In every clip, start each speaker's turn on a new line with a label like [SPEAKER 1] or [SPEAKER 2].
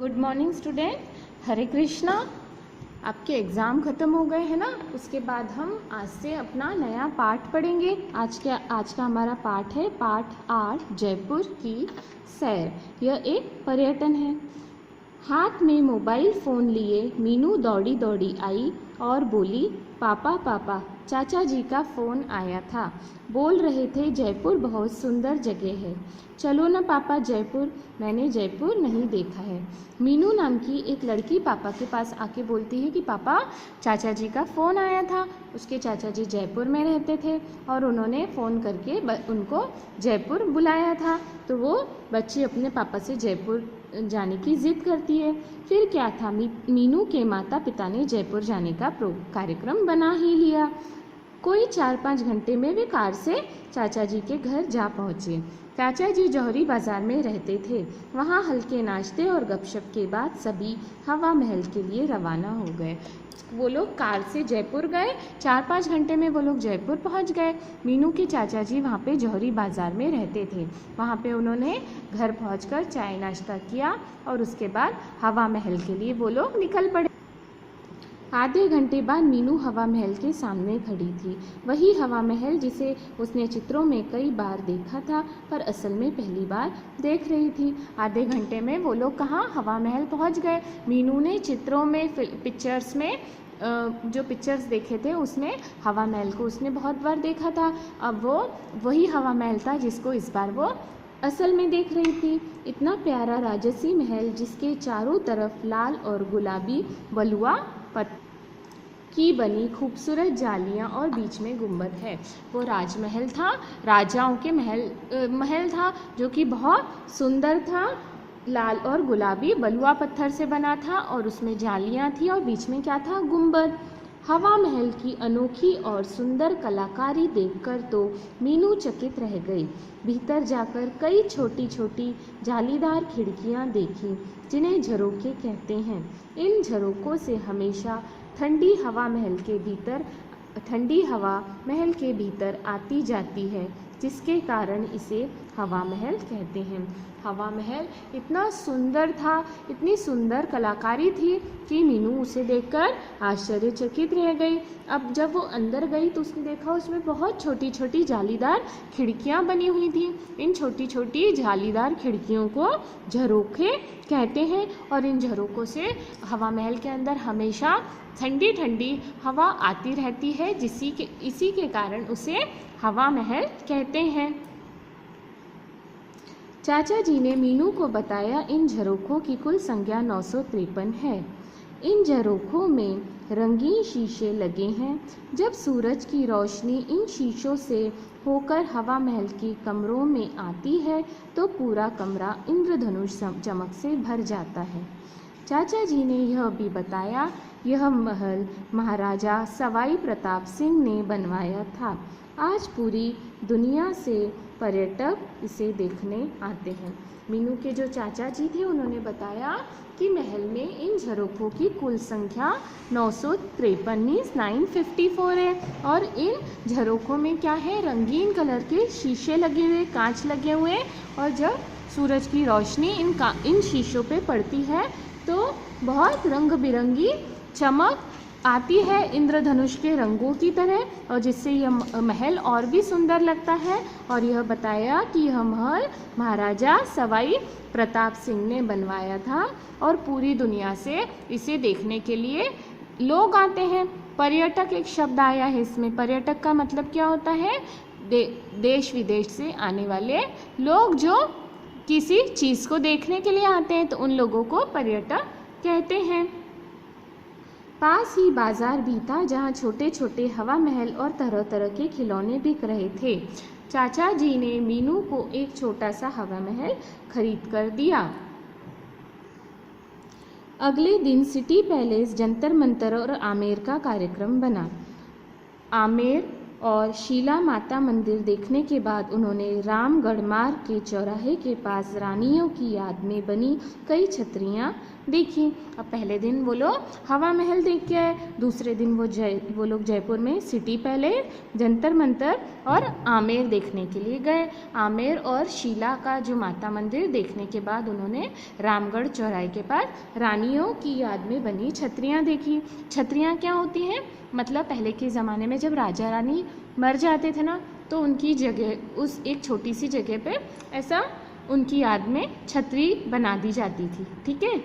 [SPEAKER 1] Good morning student, हरे कृष्णा। आपके exam ख़त्म हो गए हैं ना। उसके बाद हम आज से अपना नया पाठ पढ़ेंगे। आज का हमारा पाठ है पाठ 8, जयपुर की सैर। यह एक पर्यटन है। हाथ में मोबाइल फ़ोन लिए मीनू दौड़ी दौड़ी आई और बोली, पापा पापा, चाचा जी का फ़ोन आया था। बोल रहे थे जयपुर बहुत सुंदर जगह है, चलो ना पापा जयपुर। मैंने जयपुर नहीं देखा है। मीनू नाम की एक लड़की पापा के पास आके बोलती है कि पापा, चाचा जी का फ़ोन आया था। उसके चाचा जी जयपुर में रहते थे और उन्होंने फ़ोन करके उनको जयपुर बुलाया था। तो वो बच्ची अपने पापा से जयपुर जाने की ज़िद करती है। फिर क्या था, मीनू के माता पिता ने जयपुर जाने का कार्यक्रम बना ही लिया। कोई 4-5 घंटे में वे कार से चाचा जी के घर जा पहुँचे। चाचा जी जौहरी बाज़ार में रहते थे। वहाँ हल्के नाश्ते और गपशप के बाद सभी हवा महल के लिए रवाना हो गए। वो लोग कार से जयपुर गए। 4-5 घंटे में वो लोग जयपुर पहुंच गए। मीनू के चाचा जी वहाँ पे जौहरी बाज़ार में रहते थे। वहाँ पे उन्होंने घर पहुंचकर चाय नाश्ता किया और उसके बाद हवा महल के लिए वो लोग निकल पड़े। आधे घंटे बाद मीनू हवा महल के सामने खड़ी थी। वही हवा महल जिसे उसने चित्रों में कई बार देखा था, पर असल में पहली बार देख रही थी। आधे घंटे में वो लोग कहाँ, हवा महल पहुँच गए। मीनू ने चित्रों में, पिक्चर्स में जो पिक्चर्स देखे थे उसमें हवा महल को उसने बहुत बार देखा था। अब वो वही हवा महल था जिसको इस बार वो असल में देख रही थी। इतना प्यारा राजसी महल जिसके चारों तरफ लाल और गुलाबी बलुआ की बनी खूबसूरत जालियां और बीच में गुंबद है। वो राजमहल था, राजाओं के महल था, जो कि बहुत सुंदर था। लाल और गुलाबी बलुआ पत्थर से बना था और उसमें जालियां थी और बीच में क्या था, गुंबद। हवा महल की अनोखी और सुंदर कलाकारी देखकर तो मीनू चकित रह गई। भीतर जाकर कई छोटी छोटी जालीदार खिड़कियां देखी, जिन्हें झरोखे कहते हैं। इन झरोकों से हमेशा ठंडी हवा महल के भीतर आती जाती है, जिसके कारण इसे हवा महल कहते हैं। हवा महल इतना सुंदर था, इतनी सुंदर कलाकारी थी कि मीनू उसे देखकर आश्चर्यचकित रह गई। अब जब वो अंदर गई तो उसने देखा उसमें बहुत छोटी छोटी जालीदार खिड़कियां बनी हुई थी। इन छोटी छोटी जालीदार खिड़कियों को झरोखे कहते हैं और इन झरोकों से हवा महल के अंदर हमेशा ठंडी ठंडी हवा आती रहती है, इसी के कारण उसे हवा महल कहते हैं। चाचा जी ने मीनू को बताया, इन झरोखों की कुल संख्या 953 है। इन झरोखों में रंगीन शीशे लगे हैं। जब सूरज की रोशनी इन शीशों से होकर हवा महल के कमरों में आती है तो पूरा कमरा इंद्रधनुष चमक से भर जाता है। चाचा जी ने यह भी बताया, यह महल महाराजा सवाई प्रताप सिंह ने बनवाया था। आज पूरी दुनिया से पर्यटक इसे देखने आते हैं। मीनू के जो चाचा जी थे उन्होंने बताया कि महल में इन झरोखों की कुल संख्या 953 है और इन झरोखों में क्या है, रंगीन कलर के शीशे लगे हुए, कांच लगे हुए, और जब सूरज की रोशनी इन शीशों पे पड़ती है तो बहुत रंग बिरंगी चमक आती है, इंद्रधनुष के रंगों की तरह, और जिससे यह महल और भी सुंदर लगता है। और यह बताया कि यह महल महाराजा सवाई प्रताप सिंह ने बनवाया था और पूरी दुनिया से इसे देखने के लिए लोग आते हैं। पर्यटक एक शब्द आया है इसमें। पर्यटक का मतलब क्या होता है, देश विदेश से आने वाले लोग जो किसी चीज़ को देखने के लिए आते हैं, तो उन लोगों को पर्यटक कहते हैं। पास ही बाजार भी था, जहाँ छोटे छोटे हवा महल और तरह तरह के खिलौने बिक रहे थे। चाचा जी ने मीनू को एक छोटा सा हवा महल खरीद कर दिया। अगले दिन सिटी पैलेस, जंतर मंतर और आमेर का कार्यक्रम बना। आमेर और शीला माता मंदिर देखने के बाद उन्होंने रामगढ़ मार्ग के चौराहे के पास रानियों की याद में बनी कई छतरियाँ देखी। अब पहले दिन वो लोग हवा महल देख के आए, दूसरे दिन वो लोग जयपुर में सिटी पैलेस, जंतर मंतर और आमेर देखने के लिए गए। आमेर और शीला का जो माता मंदिर देखने के बाद उन्होंने रामगढ़ चौराहे के पास रानियों की याद में बनी छतरियाँ देखी। छतरियाँ क्या होती हैं? मतलब पहले के ज़माने में जब राजा रानी मर जाते थे ना, तो उनकी जगह उस एक छोटी सी जगह पे ऐसा उनकी याद में छतरी बना दी जाती थी। ठीक है।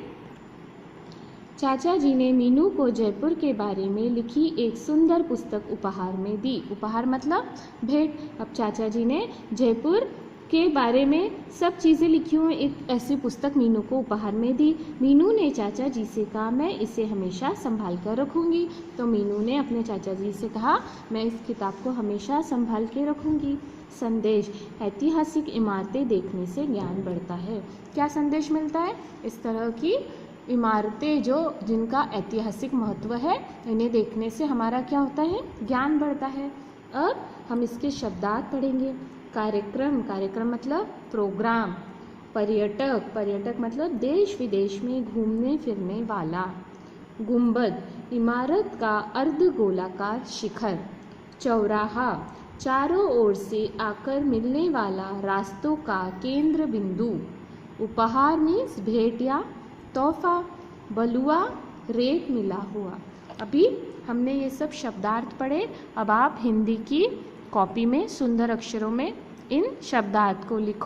[SPEAKER 1] चाचा जी ने मीनू को जयपुर के बारे में लिखी एक सुंदर पुस्तक उपहार में दी। उपहार मतलब भेंट। अब चाचा जी ने जयपुर के बारे में सब चीज़ें लिखी हुई एक ऐसी पुस्तक मीनू को उपहार में दी। मीनू ने चाचा जी से कहा, मैं इसे हमेशा संभाल कर रखूँगी। तो मीनू ने अपने चाचा जी से कहा, मैं इस किताब को हमेशा संभाल के रखूँगी। संदेश: ऐतिहासिक इमारतें देखने से ज्ञान बढ़ता है। क्या संदेश मिलता है? इस तरह की इमारतें जिनका ऐतिहासिक महत्व है, इन्हें देखने से हमारा क्या होता है? ज्ञान बढ़ता है। अब हम इसके शब्दार्थ पढ़ेंगे। कार्यक्रम मतलब प्रोग्राम। पर्यटक मतलब देश विदेश में घूमने फिरने वाला। गुंबद, इमारत का अर्धगोलाकार शिखर। चौराहा, चारों ओर से आकर मिलने वाला रास्तों का केंद्र बिंदु। उपहार मीन्स भेंट या तोहफा। बलुआ, रेत मिला हुआ। अभी हमने ये सब शब्दार्थ पढ़े। अब आप हिंदी की कॉपी में सुंदर अक्षरों में इन शब्दार्थ को लिखो।